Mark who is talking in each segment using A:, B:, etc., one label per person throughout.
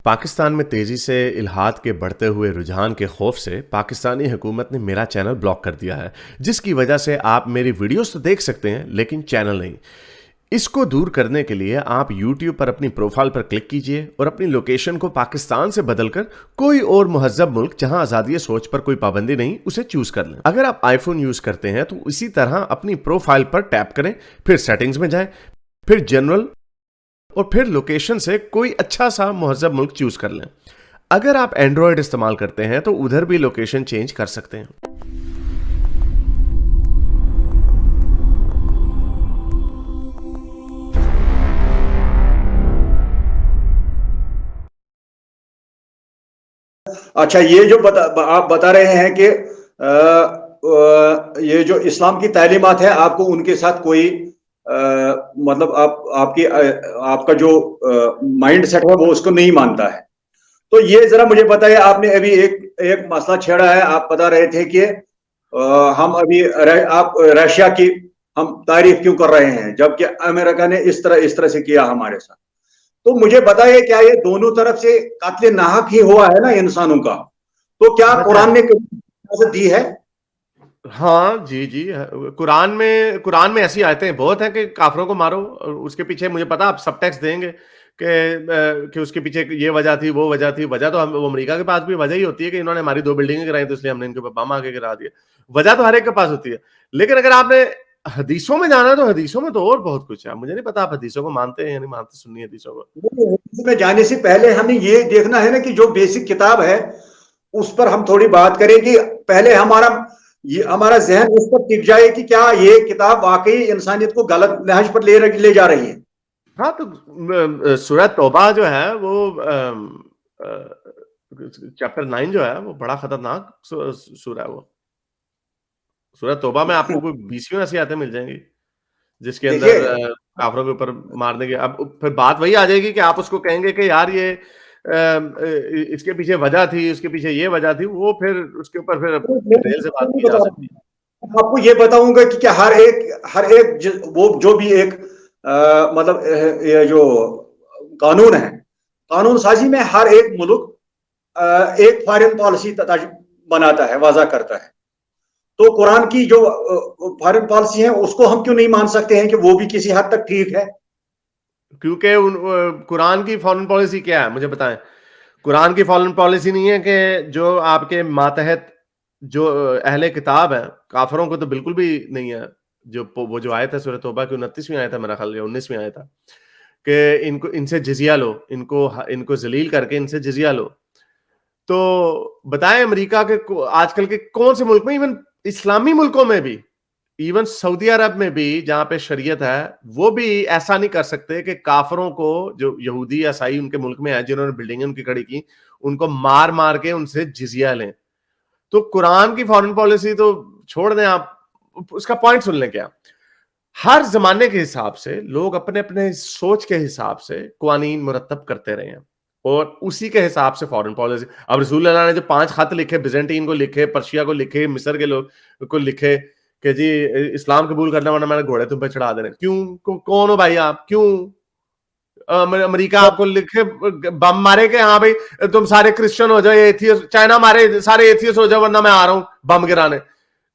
A: پاکستان میں تیزی سے الحاد کے بڑھتے ہوئے رجحان کے خوف سے پاکستانی حکومت نے میرا چینل بلاک کر دیا ہے، جس کی وجہ سے آپ میری ویڈیوز تو دیکھ سکتے ہیں لیکن چینل نہیں۔ اس کو دور کرنے کے لیے آپ یوٹیوب پر اپنی پروفائل پر کلک کیجئے اور اپنی لوکیشن کو پاکستان سے بدل کر کوئی اور مہذب ملک جہاں آزادی سوچ پر کوئی پابندی نہیں اسے چوز کر لیں۔ اگر آپ آئی فون یوز کرتے ہیں تو اسی طرح اپنی پروفائل پر ٹیپ کریں، پھر سیٹنگز میں جائیں، پھر جنرل اور پھر لوکیشن سے کوئی اچھا سا مہذب ملک چوز کر لیں۔ اگر آپ اینڈرائیڈ استعمال کرتے ہیں تو ادھر بھی لوکیشن چینج کر سکتے ہیں۔
B: اچھا، یہ جو آپ بتا رہے ہیں کہ یہ جو اسلام کی تعلیمات ہے آپ کو ان کے ساتھ کوئی مطلب آپ کا جو مائنڈ سیٹ ہے وہ اس کو نہیں مانتا ہے، تو یہ ذرا مجھے بتائیے، آپ نے ابھی ایک مسئلہ چھیڑا ہے، آپ بتا رہے تھے کہ ہم ابھی آپ رشیا کی ہم تعریف کیوں کر رہے ہیں جبکہ امریکہ نے اس طرح سے کیا ہمارے ساتھ، تو مجھے بتائیے کیا یہ دونوں طرف سے قتل ناحق ہی ہوا ہے نا انسانوں کا، تو کیا قرآن نے اجازت دی ہے؟
A: ہاں جی قرآن میں ایسی آیتیں بہت ہیں کہ کافروں کو مارو، اور اس کے پیچھے مجھے پتا آپ سب ٹیکس دیں گے کہ اس کے پیچھے یہ وجہ تھی، وہ وجہ تھی۔ وجہ تو امریکہ کے پاس بھی وجہ ہی ہوتی ہے کہ انہوں نے ہماری 2 بلڈنگیں گرائی تو اس لیے ہم نے ان کے اوپر بم آگے گرا دیا۔ وجہ تو ہر ایک کے پاس ہوتی ہے، لیکن اگر آپ نے حدیثوں میں جانا تو حدیثوں میں تو اور بہت کچھ ہے۔ مجھے نہیں پتا آپ حدیثوں کو مانتے ہیں یا نہیں مانتے، سنی حدیثوں کو۔
B: حدیث میں جانے سے پہلے ہمیں یہ دیکھنا ہے نا کہ جو بیسک کتاب ہے اس پر ہم تھوڑی بات کریں کہ پہلے ہمارا ذہن اس پر ٹک جائے کہ کیا یہ کتاب واقعی انسانیت کو غلط نہج پر لے جا رہی ہے۔
A: ہاں، تو سورہ توبہ جو ہے وہ چیپٹر 9 جو ہے وہ بڑا خطرناک سورہ ہے۔ وہ سورہ توبہ میں آپ کو کوئی 20 ایسی آیتیں مل جائیں گی جس کے اندر کافروں کے اوپر مارنے کے۔ اب پھر بات وہی آ جائے گی کہ آپ اس کو کہیں گے کہ یار یہ اس کے پیچھے وجہ تھی، اس کے پیچھے یہ وجہ تھی، وہ پھر اس کے اوپر پھر ڈیٹیل سے بات کی جا سکتی ہے۔
B: آپ کو یہ بتاؤں گا کہ کیا ہر ایک وہ جو بھی ایک مطلب یہ جو قانون ہے، قانون سازی میں ہر ایک ملک ایک فارن پالیسی بناتا ہے، وضع کرتا ہے، تو قرآن کی جو فارن پالیسی ہے اس کو ہم کیوں نہیں مان سکتے ہیں کہ وہ بھی کسی حد تک ٹھیک ہے؟
A: کیونکہ قرآن کی فارن پالیسی کیا ہے مجھے بتائیں۔ قرآن کی فارن پالیسی نہیں ہے کہ جو آپ کے ماتحت جو اہل کتاب ہیں، کافروں کو تو بالکل بھی نہیں ہے۔ وہ جو آیت ہے سورہ توبہ کی 29ویں آیت ہے میرا خیال، یا 19ویں آیت ہے کہ ان سے جزیہ لو، ان کو ذلیل کر کے ان سے جزیہ لو۔ تو بتائیں امریکہ کے آج کل کے کون سے ملک میں، ایون اسلامی ملکوں میں بھی، ایون سعودی عرب میں بھی جہاں پہ شریعت ہے، وہ بھی ایسا نہیں کر سکتے کہ کافروں کو، جو یہودی عیسائی ان کے ملک میں ہیں جنہوں نے بلڈنگیں ان کی کھڑی کی، ان کو مار کے ان سے جزیہ لیں۔ تو قرآن کی فارن پالیسی تو چھوڑ دیں، آپ اس کا پوائنٹ سن لیں۔ کیا ہر زمانے کے حساب سے لوگ اپنے اپنے سوچ کے حساب سے قوانین مرتب کرتے رہے ہیں، اور اسی کے حساب سے فارن پالیسی۔ اب رسول اللہ نے جو 5 خط لکھے، بیزنٹین کو لکھے، پرشیا کو لکھے، مصر کے لوگ کو لکھے کہ جی اسلام قبول کرنا ورنہ میں نے گھوڑے تم پہ چڑھا دینے۔ کیوں؟ کون ہو بھائی آپ؟ کیوں امریکہ آپ کو لکھے بم مارے کہ ہاں بھائی تم سارے کرسچن ہو جاؤ، ایتھیسٹ، چائنا مارے سارے ایتھیسٹ ہو جاؤ ورنہ میں آ رہا ہوں بم گرانے؟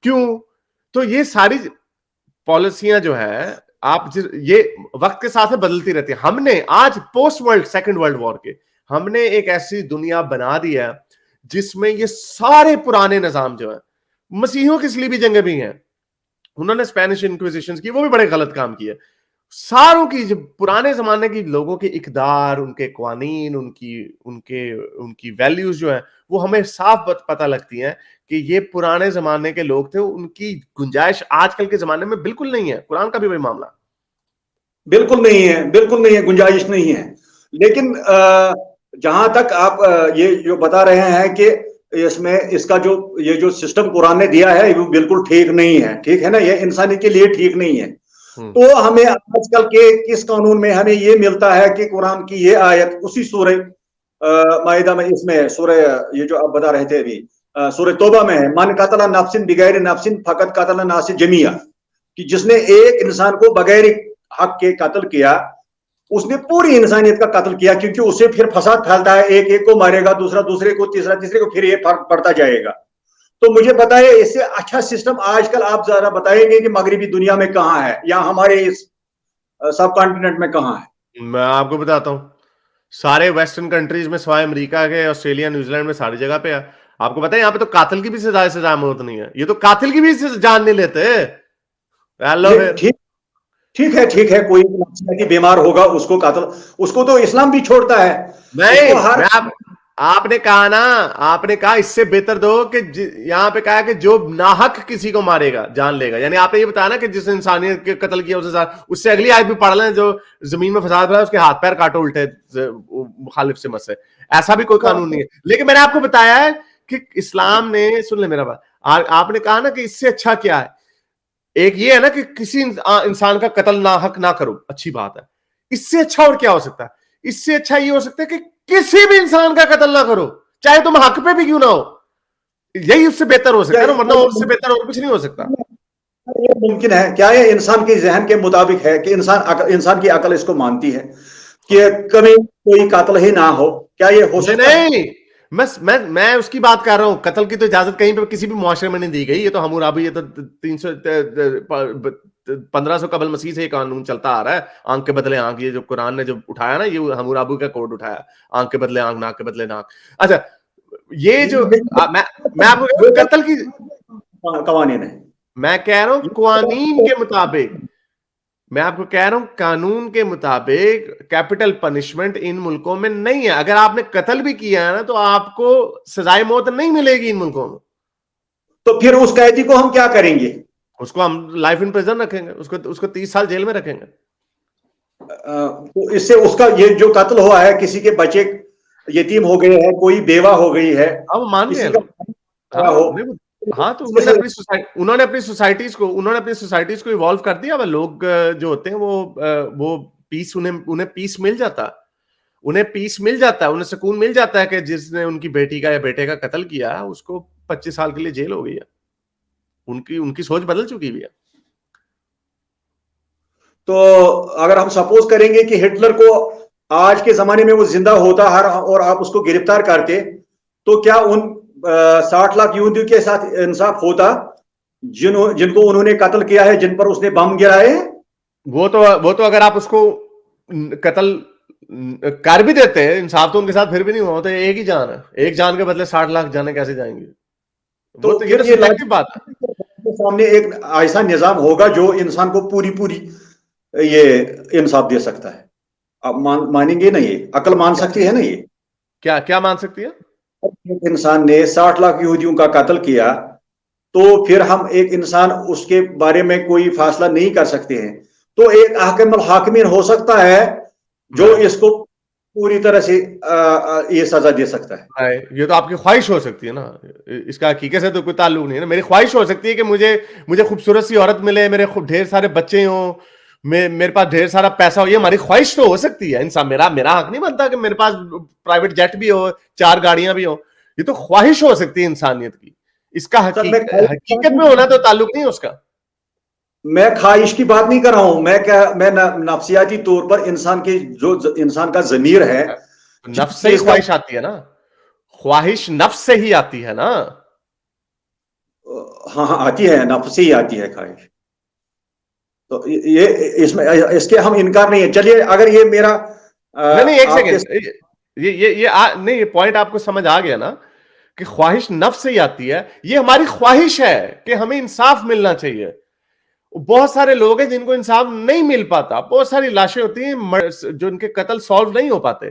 A: کیوں؟ تو یہ ساری پالیسیاں جو ہے آپ یہ وقت کے ساتھ بدلتی رہتی ہیں۔ ہم نے آج پوسٹ سیکنڈ ورلڈ وار کے ہم نے ایک ایسی دنیا بنا دی ہے جس میں یہ سارے پرانے نظام جو ہیں، مسیحیوں کی صلیبی جنگیں بھی ہیں، انہوں نے اسپینش انکویزیشنز کی، وہ بھی بڑے غلط کام کیے۔ ساروں کی جو پرانے زمانے کی لوگوں کے اقدار، ان کے قوانین، ان کی ویلیوز جو ہیں وہ ہمیں صاف پتہ لگتی ہیں کہ یہ پرانے زمانے کے لوگ تھے، ان کی گنجائش آج کل کے زمانے میں بالکل نہیں ہے۔ قرآن کا بھی وہی معاملہ
B: بالکل نہیں ہے، گنجائش نہیں ہے۔ لیکن جہاں تک آپ یہ جو بتا رہے ہیں کہ اس کا جو یہ جو سسٹم قرآن نے دیا ہے وہ بالکل ٹھیک نہیں ہے، ٹھیک ہے نا، یہ انسانی کے لیے ٹھیک نہیں ہے، تو ہمیں آج کل کے کس قانون میں ہمیں یہ ملتا ہے کہ قرآن کی یہ آیت اسی سورہ مائدہ میں، اس میں سورہ یہ جو آپ بتا رہے تھے ابھی سورہ توبہ میں ہے، من قتل نفس بغیر نفس فقط قتل الناس جمیعا، کہ جس نے ایک انسان کو بغیر حق کے قتل کیا اس نے پوری انسانیت کا قتل کیا, کیونکہ اس سے پھر فساد پھیلتا ہے, ایک ایک کو مارے گا, دوسرا دوسرے کو, تیسرا تیسرے کو, پھر یہ فرق پڑتا جائے گا. تو مجھے بتائیے اس سے اچھا سسٹم آج کل آپ ذرا بتائیں گے کہ مغربی دنیا میں کہاں ہے, یا ہمارے اس سب کانٹیننٹ میں کہاں ہے؟
A: میں آپ کو بتاتا ہوں, سارے ویسٹرن کنٹریز میں سوائے امریکہ کے, آسٹریلیا, نیوزی لینڈ میں ساری جگہ پہ ہے. آپ کو پتا ہے یہاں پہ تو قاتل کی بھی سزا موت نہیں ہے, یہ تو قاتل کی بھی جان نہیں لیتے.
B: ٹھیک ہے, کوئی نفسیاتی بیمار ہوگا اس کو قتل, اس کو تو اسلام بھی چھوڑتا ہے.
A: نہیں, آپ نے کہا نا, آپ نے کہا اس سے بہتر دو کہ یہاں پہ کہا کہ جو ناحق کسی کو مارے گا جان لے گا, یعنی آپ نے یہ بتایا نا کہ جس نے انسانیت کے قتل کیا اس سے اگلی آیت بھی پڑھ لیں, جو زمین میں فساد رہا ہے اس کے ہاتھ پیر کاٹو الٹے مخالف سے مسے. ایسا بھی کوئی قانون نہیں ہے. لیکن میں نے آپ کو بتایا ہے کہ اسلام نے, سن لیں میرا بات, آپ نے کہا نا کہ اس سے اچھا کیا ہے. ایک یہ ہے نا کہ کسی انسان کا قتل ناحق نہ کرو, اچھی بات ہے. اس سے اچھا اور کیا ہو سکتا ہے؟ اس سے اچھا یہ ہو سکتا ہے کہ کسی بھی انسان کا قتل نہ کرو, چاہے تم حق پہ بھی کیوں نہ ہو. یہی اس سے بہتر ہو سکتا ہے نا, ورنہ اس سے بہتر اور کچھ نہیں ہو سکتا.
B: یہ ممکن ہے کیا یہ انسان کے ذہن کے مطابق ہے کہ انسان کی عقل اس کو مانتی ہے کہ کبھی کوئی قاتل ہی نہ ہو؟ کیا یہ ہو سکتا ہے؟
A: نہیں, میں اس کی بات کر رہا ہوں. قتل کی تو اجازت کہیں پہ کسی بھی معاشرے میں نہیں دی گئی. یہ تو حمورابی, یہ تو 1500 قبل مسیح سے یہ قانون چلتا آ رہا ہے, آنکھ کے بدلے آنکھ. یہ جو قرآن نے جو اٹھایا نا, یہ حمورابی کا کوڈ اٹھایا, آنکھ کے بدلے آنکھ, ناک کے بدلے ناک. اچھا, یہ جو میں آپ کو قتل کی
B: قوانین ہے,
A: میں کہہ رہا ہوں قوانین کے مطابق, میں آپ کو کہہ رہا ہوں قانون کے مطابق کیپٹل پنشمنٹ ان ملکوں میں نہیں ہے. اگر آپ نے قتل بھی کیا ہے نا تو آپ کو سزائے موت نہیں ملے گی ان ملکوں میں.
B: تو پھر اس قیدی کو ہم کیا کریں گے؟
A: اس کو ہم لائف ان پریزن رکھیں گے, اس کو 30 سال جیل میں رکھیں گے.
B: تو اس سے اس کا یہ جو قتل ہوا ہے, کسی کے بچے یتیم ہو گئے ہیں, کوئی بیوہ ہو گئی ہے,
A: اب مان گئے ہاں, تو انہوں نے اپنی سوسائٹیز کو ایوالو کر دیا. لوگ جو ہوتے ہیں وہ پیس, انہیں پیس مل جاتا ہے, انہیں سکون مل جاتا ہے کہ جس نے ان کی بیٹی کا یا بیٹے کا قتل کیا اس کو 25 سال کے لیے جیل ہو گئی ہے. ان کی سوچ بدل چکی بھی ہے.
B: تو اگر ہم سپوز کریں گے کہ ہٹلر کو آج کے زمانے میں وہ زندہ ہوتا اور آپ اس کو گرفتار کرتے, تو کیا ان 60 لاکھ یہودیوں کے ساتھ انصاف ہوتا جن کو انہوں نے قتل کیا ہے, جن پر اس نے بم گرائے ہیں؟ وہ
A: تو اگر آپ اس کو قتل کر بھی دیتے ہیں, انصاف تو ان کے ساتھ پھر بھی نہیں ہوا. تو ایک ہی جان ہے, ایک جان کے بدلے 60 لاکھ جانے کیسے جائیں گے؟ تو یہ سبجیکٹو بات ہے.
B: سامنے ایک ایسا نظام ہوگا جو انسان کو پوری یہ انصاف دے سکتا ہے. آپ مانیں گے نا؟ یہ عقل مان سکتی ہے نا؟ یہ
A: کیا مان سکتی ہے؟
B: انسان نے 60 لاکھ یہودیوں کا قتل کیا, تو پھر ہم ایک انسان اس کے بارے میں کوئی فیصلہ نہیں کر سکتے ہیں. تو ایک حاکم الحاکمین ہو سکتا ہے جو اس کو پوری طرح سے یہ سزا دے سکتا ہے.
A: یہ تو آپ کی خواہش ہو سکتی ہے نا, اس کا حقیقت سے تو کوئی تعلق نہیں ہے نا. میری خواہش ہو سکتی ہے کہ مجھے خوبصورت سی عورت ملے, میرے ڈھیر سارے بچے ہوں, میرے پاس ڈھیر سارا پیسہ ہو. یہ ہماری خواہش تو ہو سکتی ہے. انسان میرا حق نہیں بنتا کہ میرے پاس پرائیویٹ جیٹ بھی ہو, 4 گاڑیاں بھی ہوں. یہ تو خواہش ہو سکتی ہے انسانیت کی. اس کا حقیقت میں ہونا تو تعلق نہیں ہے اس کا.
B: میں خواہش کی بات نہیں کر رہا ہوں, میں نفسیاتی طور پر انسان کا ضمیر ہے,
A: نفس سے ہی خواہش آتی ہے نا. خواہش نفس سے ہی آتی ہے نا.
B: ہاں آتی ہے, نفس سے ہی آتی ہے خواہش. تو یہ اس کے ہم انکار نہیں ہے. چلیے, اگر یہ میرا
A: نہیں ایک سیکنڈ, یہ پوائنٹ آپ کو سمجھ آ گیا نا کہ خواہش نفس سے ہی آتی ہے. یہ ہماری خواہش ہے کہ ہمیں انصاف ملنا چاہیے. بہت سارے لوگ ہیں جن کو انصاف نہیں مل پاتا. بہت ساری لاشیں ہوتی ہیں جو ان کے قتل سالو نہیں ہو پاتے,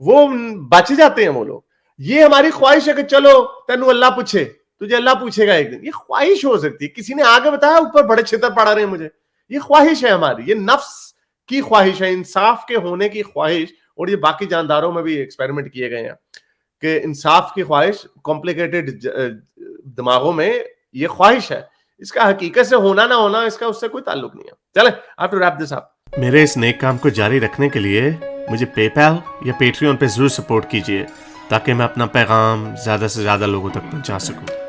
A: وہ بچ جاتے ہیں وہ لوگ. یہ ہماری خواہش ہے کہ چلو تینوں اللہ پوچھے, تجھے اللہ پوچھے گا ایک دن. یہ خواہش ہو سکتی ہے. کسی نے آگے بتایا اوپر بڑے چھتر پڑا رہے ہیں مجھے. یہ خواہش ہے ہماری, یہ نفس کی خواہش ہے, انصاف کے ہونے کی خواہش. اور یہ باقی جانداروں میں بھی ایکسپیریمنٹ کیے گئے ہیں کہ انصاف کی خواہش کمپلیکیٹڈ دماغوں میں یہ خواہش ہے. اس کا حقیقت سے ہونا نہ ہونا اس کا اس سے کوئی تعلق نہیں ہے. چلیں آپ ٹو ریپ دس اپ. میرے اس نیک کام کو جاری رکھنے کے لیے مجھے پے پیل یا پیٹریون پہ ضرور سپورٹ کیجیے تاکہ میں اپنا پیغام زیادہ سے زیادہ لوگوں تک پہنچا سکوں.